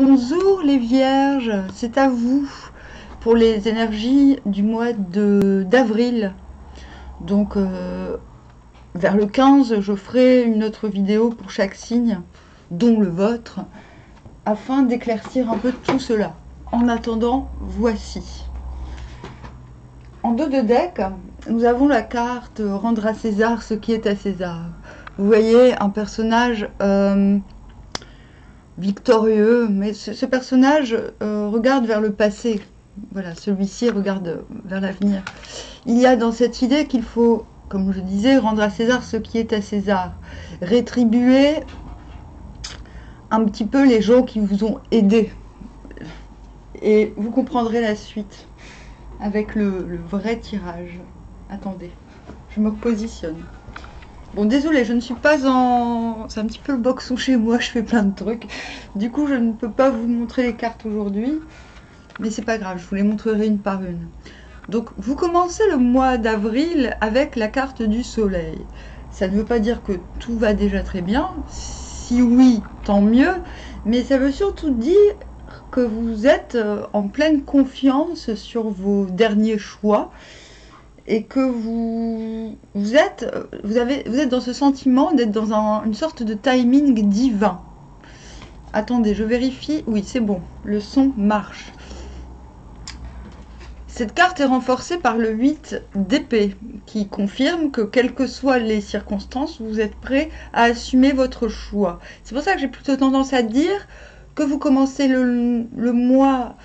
Bonjour les vierges, c'est à vous pour les énergies du mois d'avril. Donc vers le 15, je ferai une autre vidéo pour chaque signe, dont le vôtre, afin d'éclaircir un peu tout cela. En attendant, voici. En dos de deck, nous avons la carte Rendre à César ce qui est à César. Vous voyez un personnage victorieux, mais ce personnage regarde vers le passé. Voilà, celui-ci regarde vers l'avenir. Il y a dans cette idée qu'il faut, comme je disais, rendre à César ce qui est à César. Rétribuer un petit peu les gens qui vous ont aidé. Et vous comprendrez la suite avec le vrai tirage. Attendez, je me repositionne. Bon, désolé, je ne suis pas en... C'est un petit peu le boxon chez moi, je fais plein de trucs. Du coup, je ne peux pas vous montrer les cartes aujourd'hui. Mais c'est pas grave, je vous les montrerai une par une. Donc, vous commencez le mois d'avril avec la carte du soleil. Ça ne veut pas dire que tout va déjà très bien. Si oui, tant mieux. Mais ça veut surtout dire que vous êtes en pleine confiance sur vos derniers choix. Et que vous êtes dans ce sentiment d'être dans une sorte de timing divin. Attendez, je vérifie. Oui, c'est bon. Le son marche. Cette carte est renforcée par le 8 d'épée, qui confirme que, quelles que soient les circonstances, vous êtes prêt à assumer votre choix. C'est pour ça que j'ai plutôt tendance à dire que vous commencez le mois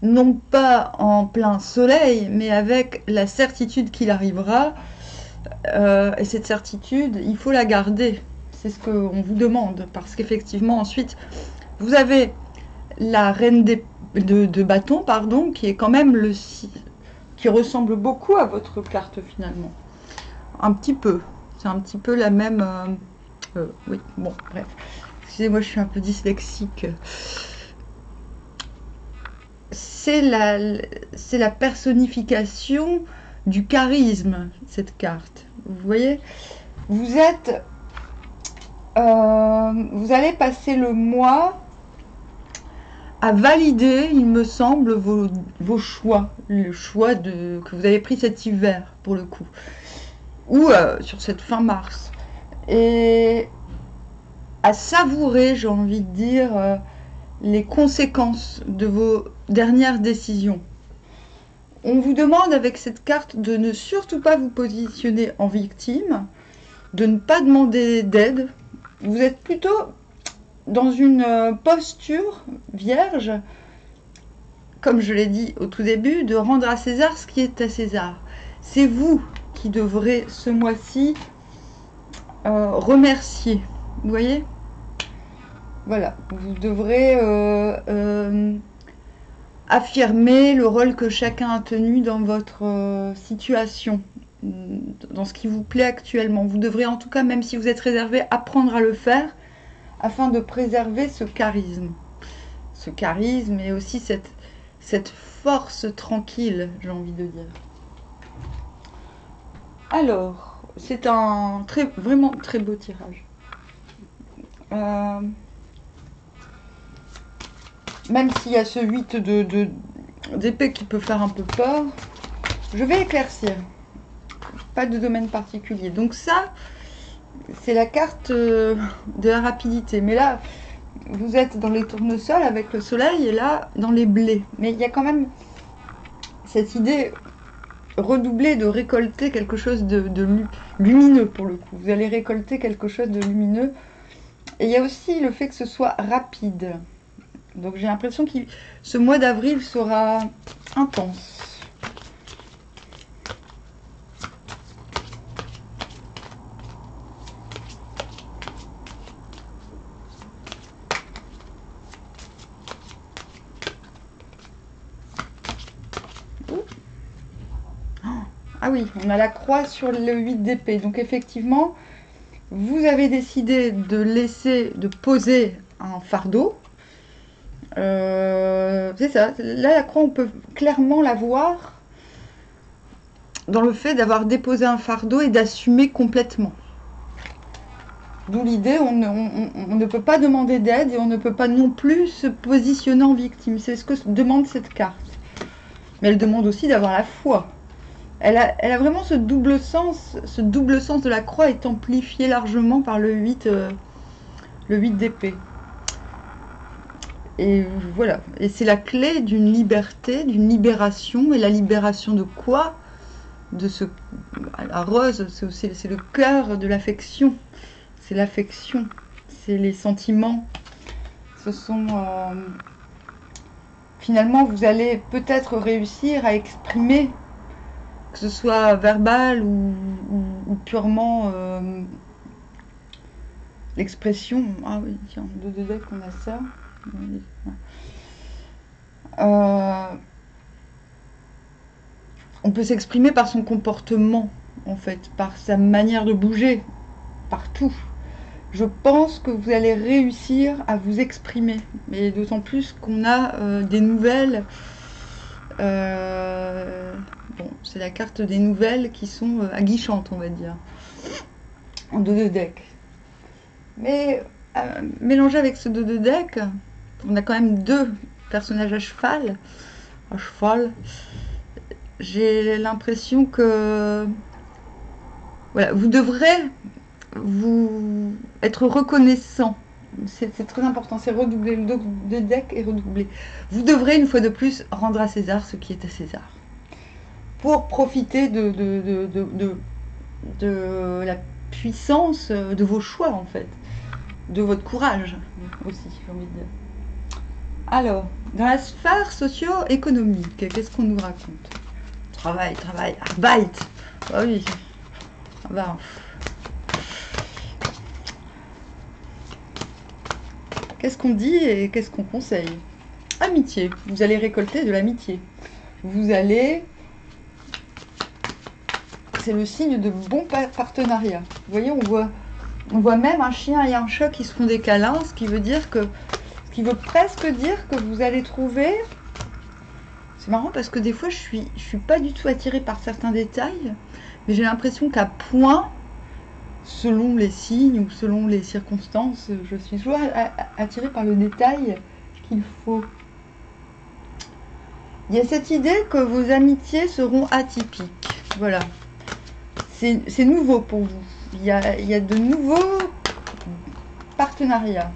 non pas en plein soleil, mais avec la certitude qu'il arrivera. Et cette certitude, il faut la garder. C'est ce qu'on vous demande. Parce qu'effectivement, ensuite, vous avez la reine de bâton, pardon, qui est quand même qui ressemble beaucoup à votre carte finalement. Un petit peu. C'est un petit peu la même... oui, bon, bref. Excusez-moi, je suis un peu dyslexique. C'est la personnification du charisme, cette carte. Vous voyez, vous allez passer le mois à valider, il me semble, vos choix. Le choix que vous avez pris cet hiver, pour le coup. Ou sur cette fin mars. Et à savourer, j'ai envie de dire, les conséquences de vos dernières décisions. On vous demande avec cette carte de ne surtout pas vous positionner en victime, de ne pas demander d'aide. Vous êtes plutôt dans une posture vierge, comme je l'ai dit au tout début, de rendre à César ce qui est à César. C'est vous qui devrez ce mois-ci remercier. Vous voyez ? Voilà, vous devrez affirmer le rôle que chacun a tenu dans votre situation, dans ce qui vous plaît actuellement. Vous devrez en tout cas, même si vous êtes réservé, apprendre à le faire afin de préserver ce charisme. Ce charisme et aussi cette force tranquille, j'ai envie de dire. Alors, c'est un vraiment très beau tirage. Même s'il y a ce 8 d'épée qui peut faire un peu peur, je vais éclaircir. Pas de domaine particulier. Donc ça, c'est la carte de la rapidité. Mais là, vous êtes dans les tournesols avec le soleil et là, dans les blés. Mais il y a quand même cette idée redoublée de récolter quelque chose de lumineux pour le coup. Vous allez récolter quelque chose de lumineux. Et il y a aussi le fait que ce soit rapide. Donc j'ai l'impression que ce mois d'avril sera intense. Ah oui, on a la croix sur le 8 d'épée. Donc effectivement, vous avez décidé de poser un fardeau. C'est ça. Là, la croix, on peut clairement la voir dans le fait d'avoir déposé un fardeau et d'assumer complètement. D'où l'idée, on ne peut pas demander d'aide et on ne peut pas non plus se positionner en victime. C'est ce que demande cette carte. Mais elle demande aussi d'avoir la foi. Elle a vraiment ce double sens de la croix est amplifié largement par le 8 d'épée. Et voilà. Et c'est la clé d'une liberté, d'une libération. Et la libération de quoi? De ce... La rose, c'est le cœur de l'affection. C'est l'affection. C'est les sentiments. Ce sont... Finalement, vous allez peut-être réussir à exprimer, que ce soit verbal ou purement l'expression. Ah oui, tiens, de deck, on a ça. On peut s'exprimer par son comportement, en fait, par sa manière de bouger, partout. Je pense que vous allez réussir à vous exprimer, et d'autant plus qu'on a des nouvelles. Bon, c'est la carte des nouvelles qui sont aguichantes, on va dire, en 2 deck. Mais mélangé avec ce 2 deck, on a quand même 2 personnages à cheval. J'ai l'impression que voilà, vous devrez vous être reconnaissant. C'est très important, c'est redoubler. Le 2 deck est redoublé. Vous devrez une fois de plus rendre à César ce qui est à César. Pour profiter de la puissance de vos choix, en fait. De votre courage aussi, j'ai envie de dire. Alors, dans la sphère socio-économique, qu'est-ce qu'on nous raconte? Travail, Arbeit. Ah oui. Ah bah. Qu'est-ce qu'on dit et qu'est-ce qu'on conseille? Amitié. Vous allez récolter de l'amitié. Vous allez... C'est le signe de bon partenariat. Vous voyez, on voit même un chien et un chat qui se font des câlins, ce qui veut presque dire que vous allez trouver... C'est marrant parce que des fois, je suis pas du tout attirée par certains détails, mais j'ai l'impression qu'à point, selon les signes ou selon les circonstances, je suis toujours attirée par le détail qu'il faut. Il y a cette idée que vos amitiés seront atypiques. Voilà. C'est nouveau pour vous. Il y a de nouveaux partenariats.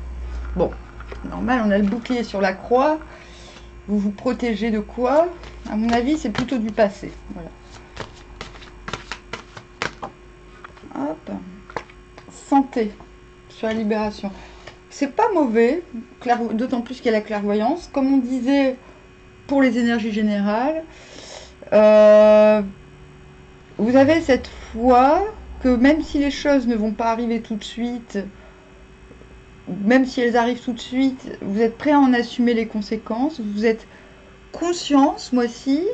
Bon, normal, on a le bouclier sur la croix. Vous vous protégez de quoi? À mon avis, c'est plutôt du passé. Voilà. Hop. Santé sur la libération. C'est pas mauvais, d'autant plus qu'il y a la clairvoyance. Comme on disait pour les énergies générales, vous avez cette foi que même si les choses ne vont pas arriver tout de suite, même si elles arrivent tout de suite, vous êtes prêt à en assumer les conséquences. Vous êtes conscient, ce mois-ci,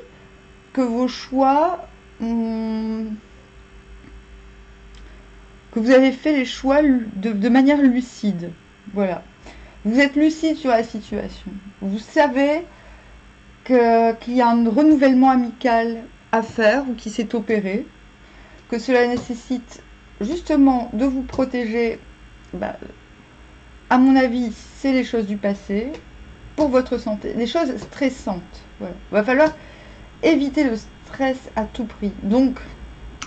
que vos choix, que vous avez fait les choix de manière lucide. Voilà. Vous êtes lucide sur la situation. Vous savez qu'il y a un renouvellement amical à faire ou qui s'est opéré, que cela nécessite justement de vous protéger. À mon avis, c'est les choses du passé, pour votre santé, des choses stressantes. Voilà. Il va falloir éviter le stress à tout prix. Donc,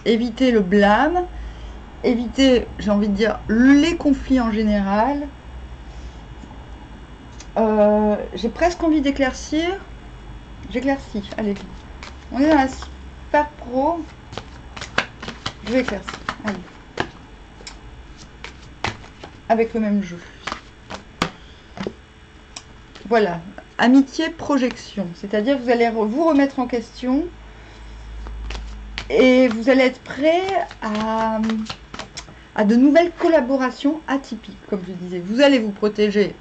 éviter le blâme, éviter, j'ai envie de dire, les conflits en général. J'ai presque envie d'éclaircir. J'éclaircis, allez. On est dans la sphère pro. Je vais éclaircir, allez. Avec le même jeu. Voilà, amitié, projection. C'est-à-dire que vous allez vous remettre en question et vous allez être prêt à de nouvelles collaborations atypiques, comme je disais. Vous allez vous protéger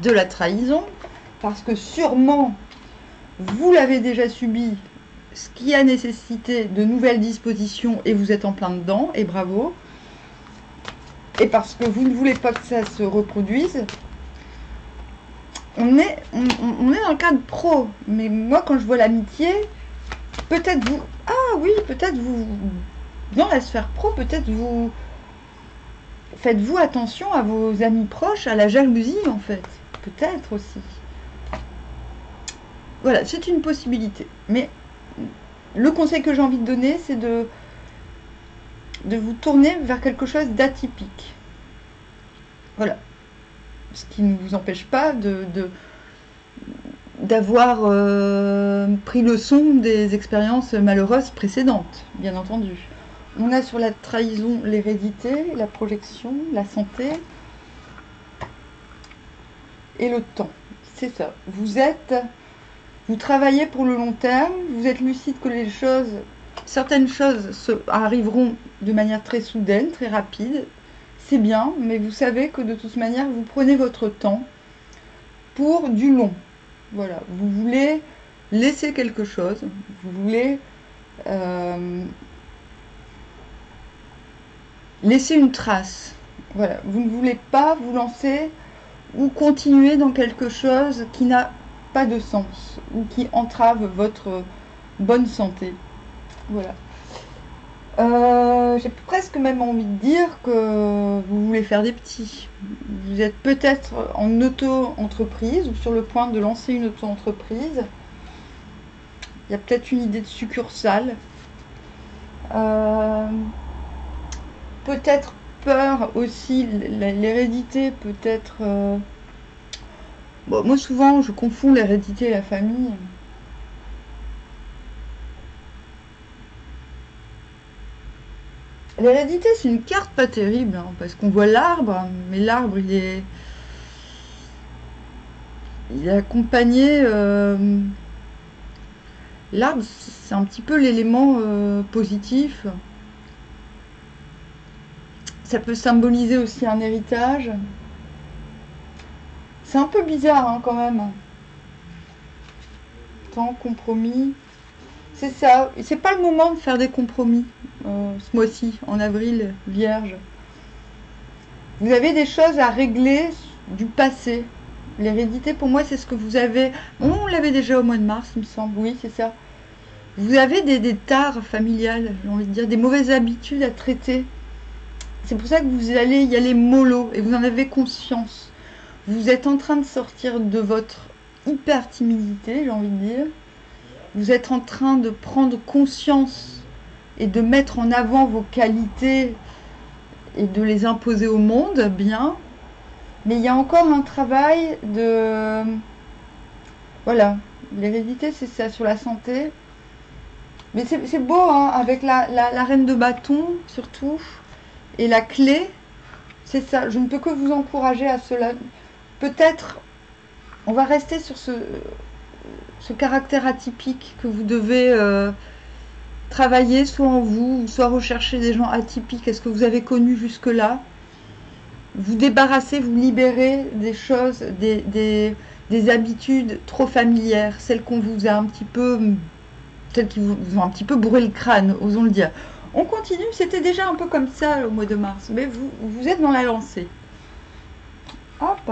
de la trahison parce que sûrement vous l'avez déjà subi, ce qui a nécessité de nouvelles dispositions et vous êtes en plein dedans, et bravo. Et parce que vous ne voulez pas que ça se reproduise. On est dans le cadre pro, mais moi quand je vois l'amitié, peut-être vous... Ah oui, peut-être vous... Dans la sphère pro, peut-être vous faites-vous attention à vos amis proches, à la jalousie en fait, peut-être aussi. Voilà, c'est une possibilité. Mais le conseil que j'ai envie de donner, c'est de vous tourner vers quelque chose d'atypique. Voilà. Ce qui ne vous empêche pas d'avoir pris leçon des expériences malheureuses précédentes, bien entendu. On a sur la trahison l'hérédité, la projection, la santé et le temps. C'est ça. Vous travaillez pour le long terme, vous êtes lucide que certaines choses arriveront de manière très soudaine, très rapide. C'est bien, mais vous savez que de toute manière, vous prenez votre temps pour du long. Voilà, vous voulez laisser quelque chose, vous voulez laisser une trace. Voilà, vous ne voulez pas vous lancer ou continuer dans quelque chose qui n'a pas de sens ou qui entrave votre bonne santé. Voilà. J'ai presque même envie de dire que vous voulez faire des petits. Vous êtes peut-être en auto-entreprise ou sur le point de lancer une auto-entreprise. Il y a peut-être une idée de succursale. Peut-être peur aussi, l'hérédité peut-être... Bon, moi souvent je confonds l'hérédité et la famille. L'hérédité, c'est une carte pas terrible, hein, parce qu'on voit l'arbre, mais l'arbre, il est accompagné... l'arbre, c'est un petit peu l'élément positif. Ça peut symboliser aussi un héritage. C'est un peu bizarre, hein, quand même. Temps, compromis... C'est ça, c'est pas le moment de faire des compromis ce mois-ci, en avril, vierge. Vous avez des choses à régler du passé. L'hérédité, pour moi, c'est ce que vous avez... On l'avait déjà au mois de mars, il me semble. Oui, c'est ça. Vous avez des tares familiales, j'ai envie de dire, des mauvaises habitudes à traiter. C'est pour ça que vous allez y aller mollo, et vous en avez conscience. Vous êtes en train de sortir de votre hyper timidité, j'ai envie de dire. Vous êtes en train de prendre conscience et de mettre en avant vos qualités et de les imposer au monde, bien. Mais il y a encore un travail de... Voilà, l'hérédité, c'est ça, sur la santé. Mais c'est beau, hein, avec la reine de bâton, surtout, et la clé. C'est ça, je ne peux que vous encourager à cela. Peut-être, on va rester sur ce caractère atypique que vous devez travailler soit en vous, soit rechercher des gens atypiques. Est-ce que vous avez connu jusque-là? Vous débarrasser, vous libérer des choses, des habitudes trop familières, celles qu'on vous a un petit peu, celles qui vous ont un petit peu bourré le crâne, osons le dire. On continue, c'était déjà un peu comme ça au mois de mars, mais vous êtes dans la lancée. Hop.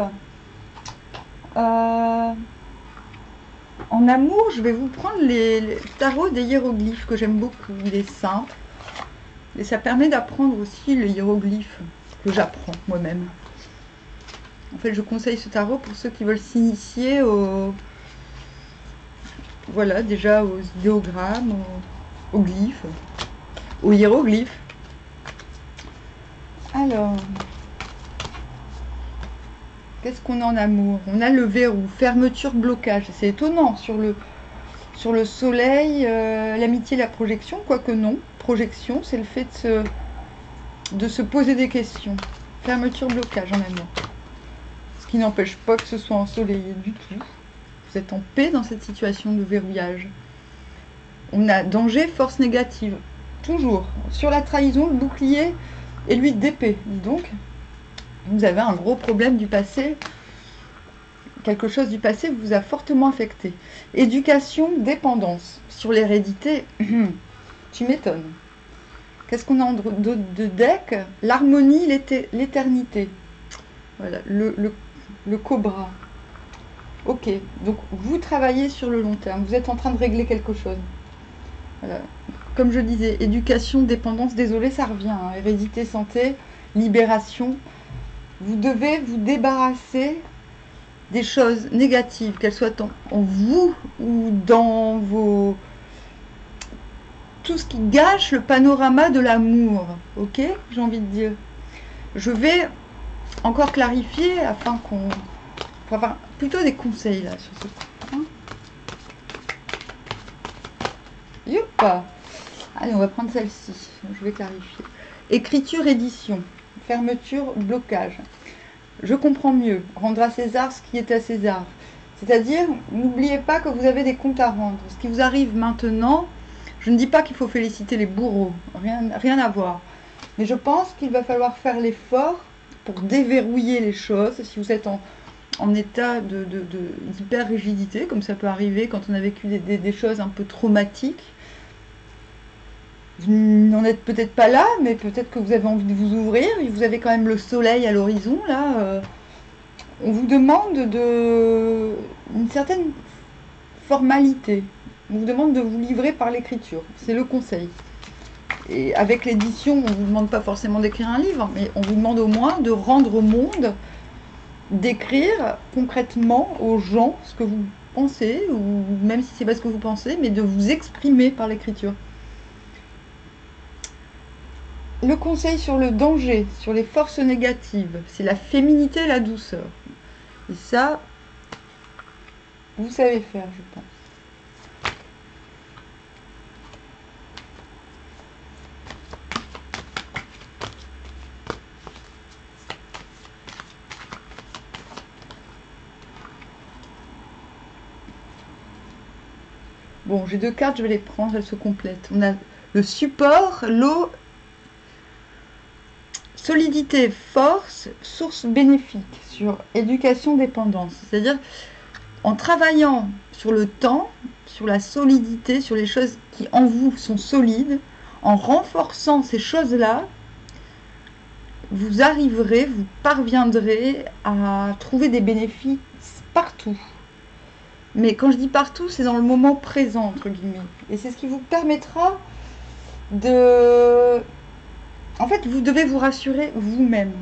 En amour, je vais vous prendre les tarots des hiéroglyphes que j'aime beaucoup. Il est simple. Et ça permet d'apprendre aussi les hiéroglyphes que j'apprends moi-même. En fait, je conseille ce tarot pour ceux qui veulent s'initier voilà, déjà aux idéogrammes, aux glyphes, aux hiéroglyphes. Alors... Qu'est-ce qu'on a en amour? On a le verrou, fermeture, blocage. C'est étonnant. Sur le soleil, l'amitié, la projection, quoique non. Projection, c'est le fait de se poser des questions. Fermeture, blocage en amour. Ce qui n'empêche pas que ce soit ensoleillé du tout. Vous êtes en paix dans cette situation de verrouillage. On a danger, force négative. Toujours. Sur la trahison, le bouclier et l'huile d'épée. Dis donc. Vous avez un gros problème du passé, quelque chose du passé vous a fortement affecté. Éducation, dépendance. Sur l'hérédité, tu m'étonnes. Qu'est-ce qu'on a en de deck? L'harmonie, l'éternité. Voilà, le cobra. Ok, donc vous travaillez sur le long terme, vous êtes en train de régler quelque chose. Voilà. Comme je disais, éducation, dépendance, désolé, ça revient. Hein. Hérédité, santé. libération. Vous devez vous débarrasser des choses négatives, qu'elles soient en vous ou dans vos... tout ce qui gâche le panorama de l'amour, ok? J'ai envie de dire. Je vais encore clarifier afin qu'on... pour avoir plutôt des conseils là sur ce point. Youpa! Allez, on va prendre celle-ci. Je vais clarifier. Écriture, édition. Fermeture, blocage. Je comprends mieux. Rendre à César ce qui est à César. C'est-à-dire, n'oubliez pas que vous avez des comptes à rendre. Ce qui vous arrive maintenant, je ne dis pas qu'il faut féliciter les bourreaux. Rien à voir. Mais je pense qu'il va falloir faire l'effort pour déverrouiller les choses. Si vous êtes en état d'hyper-rigidité, comme ça peut arriver quand on a vécu des choses un peu traumatiques, vous n'en êtes peut-être pas là, mais peut-être que vous avez envie de vous ouvrir, et vous avez quand même le soleil à l'horizon, là. On vous demande une certaine formalité. On vous demande de vous livrer par l'écriture. C'est le conseil. Et avec l'édition, on ne vous demande pas forcément d'écrire un livre, mais on vous demande au moins de rendre au monde, d'écrire concrètement aux gens ce que vous pensez, ou même si c'est pas ce que vous pensez, mais de vous exprimer par l'écriture. Le conseil sur le danger, sur les forces négatives, c'est la féminité et la douceur. Et ça, vous savez faire, je pense. Bon, j'ai deux cartes, je vais les prendre, elles se complètent. On a le support, l'eau, solidité, force, source bénéfique, sur éducation, dépendance. C'est-à-dire, en travaillant sur le temps, sur la solidité, sur les choses qui en vous sont solides, en renforçant ces choses-là, vous arriverez, vous parviendrez à trouver des bénéfices partout. Mais quand je dis partout, c'est dans le moment présent, entre guillemets. Et c'est ce qui vous permettra de... En fait, vous devez vous rassurer vous-même.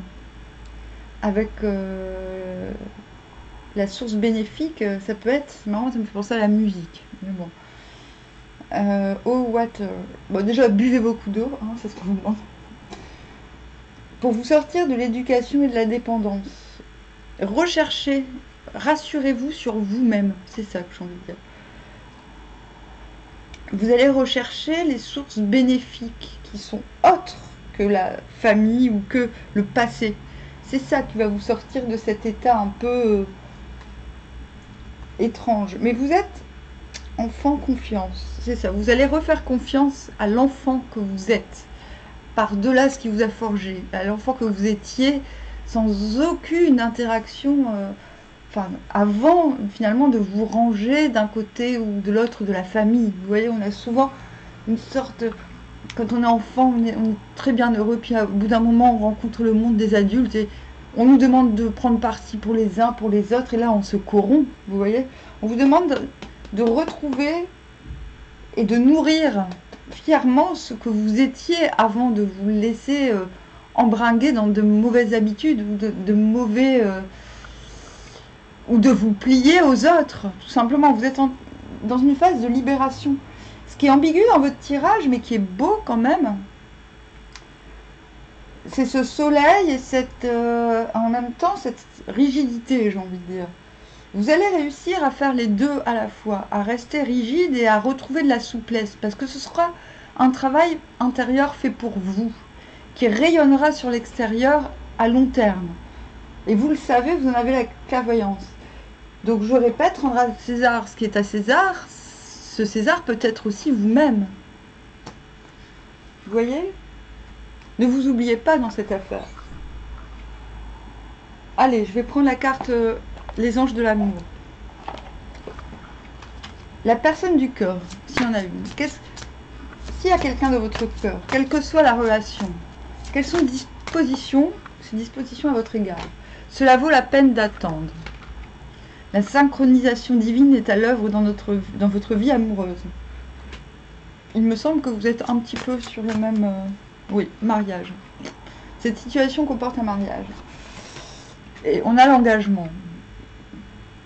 Avec la source bénéfique, ça peut être... C'est marrant, ça me fait penser à la musique. Mais bon. Oh, water. Bon, déjà, buvez beaucoup d'eau, hein, c'est ce qu'on vous demande. Pour vous sortir de l'éducation et de la dépendance, recherchez, rassurez-vous sur vous-même. C'est ça que j'ai envie de dire. Vous allez rechercher les sources bénéfiques qui sont autres que la famille ou que le passé. C'est ça qui va vous sortir de cet état un peu étrange. Mais vous êtes enfant confiance. C'est ça. Vous allez refaire confiance à l'enfant que vous êtes. Par-delà ce qui vous a forgé. À l'enfant que vous étiez sans aucune interaction... Enfin, avant finalement de vous ranger d'un côté ou de l'autre de la famille. Vous voyez, on a souvent une sorte... Quand on est enfant, on est très bien heureux, puis au bout d'un moment, on rencontre le monde des adultes et on nous demande de prendre parti pour les uns, pour les autres, et là, on se corrompt, vous voyez. On vous demande de retrouver et de nourrir fièrement ce que vous étiez avant de vous laisser embringuer dans de mauvaises habitudes ou de mauvais... ou de vous plier aux autres, tout simplement. Vous êtes dans une phase de libération. Ce qui est ambigu dans votre tirage, mais qui est beau quand même, c'est ce soleil et cette, en même temps cette rigidité, j'ai envie de dire. Vous allez réussir à faire les deux à la fois, à rester rigide et à retrouver de la souplesse, parce que ce sera un travail intérieur fait pour vous, qui rayonnera sur l'extérieur à long terme. Et vous le savez, vous en avez la clairvoyance. Donc je répète, rendre à César ce qui est à César, ce César peut être aussi vous-même. Vous voyez? Ne vous oubliez pas dans cette affaire. Allez, je vais prendre la carte les anges de l'amour. La personne du cœur, s'il y en a une. S'il y a quelqu'un de votre cœur, quelle que soit la relation, quelles sont ses dispositions à votre égard? Cela vaut la peine d'attendre. La synchronisation divine est à l'œuvre dans votre vie amoureuse. Il me semble que vous êtes un petit peu sur le même... oui, mariage. Cette situation comporte un mariage. Et on a l'engagement.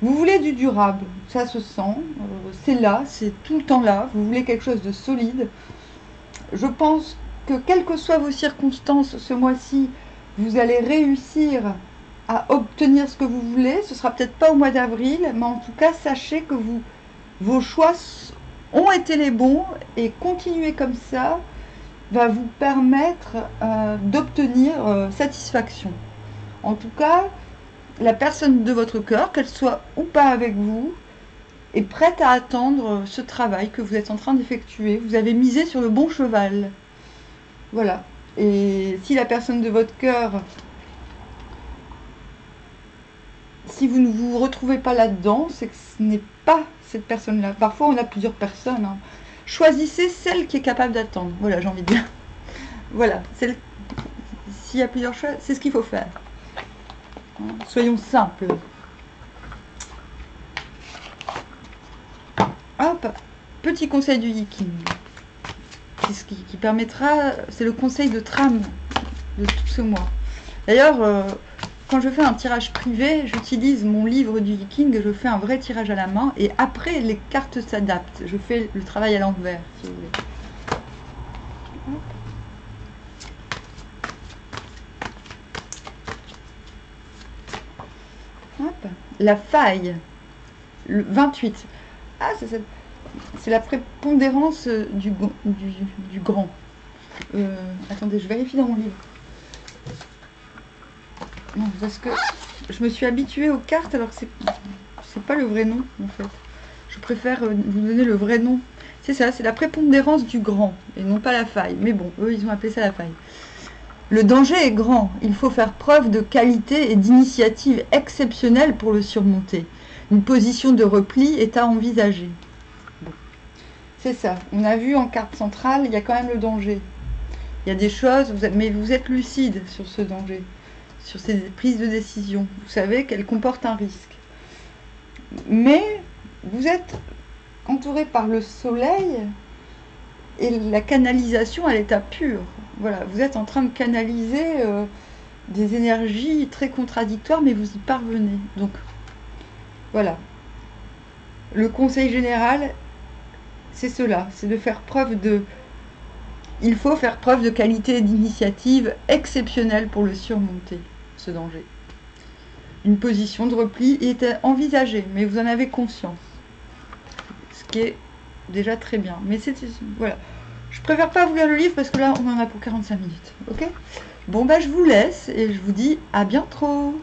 Vous voulez du durable, ça se sent, c'est là, c'est tout le temps là, vous voulez quelque chose de solide. Je pense que quelles que soient vos circonstances ce mois-ci, vous allez réussir à obtenir ce que vous voulez. Ce sera peut-être pas au mois d'avril, mais en tout cas, sachez que vos choix ont été les bons et continuer comme ça va vous permettre d'obtenir satisfaction. En tout cas, la personne de votre cœur, qu'elle soit ou pas avec vous, est prête à attendre ce travail que vous êtes en train d'effectuer. Vous avez misé sur le bon cheval. Voilà. Et si la personne de votre cœur, si vous ne vous retrouvez pas là-dedans, c'est que ce n'est pas cette personne-là. Parfois, on a plusieurs personnes. Hein. Choisissez celle qui est capable d'attendre. Voilà, j'ai envie de dire. Voilà. S'il y a plusieurs choix, c'est ce qu'il faut faire. Soyons simples. Hop, petit conseil du Yiking. C'est ce qui permettra, c'est le conseil de trame de tout ce mois. D'ailleurs, quand je fais un tirage privé, j'utilise mon livre du Yiking et je fais un vrai tirage à la main. Et après, les cartes s'adaptent. Je fais le travail à l'envers, si vous voulez. Hop. La faille, le 28. Ah, c'est la prépondérance du grand. Attendez, je vérifie dans mon livre. Non, parce que je me suis habituée aux cartes alors que c'est pas le vrai nom en fait. Je préfère vous donner le vrai nom. C'est ça, c'est la prépondérance du grand et non pas la faille. Mais bon, eux ils ont appelé ça la faille. Le danger est grand. Il faut faire preuve de qualité et d'initiative exceptionnelle pour le surmonter. Une position de repli est à envisager. Bon. C'est ça. On a vu en carte centrale, il y a quand même le danger. Il y a des choses, mais vous êtes lucide sur ce danger, sur ces prises de décision. Vous savez qu'elles comportent un risque. Mais vous êtes entouré par le soleil et la canalisation à l'état pur. Voilà, vous êtes en train de canaliser des énergies très contradictoires, mais vous y parvenez. Donc, voilà. Le conseil général, c'est cela, c'est de faire preuve de... Il faut faire preuve de qualité et d'initiative exceptionnelle pour le surmonter, ce danger. Une position de repli est envisagée, mais vous en avez conscience. Ce qui est déjà très bien. Mais c'est... Voilà. Je préfère pas vous lire le livre parce que là, on en a pour 45 minutes. Ok ? Bon, bah, je vous laisse et je vous dis à bientôt.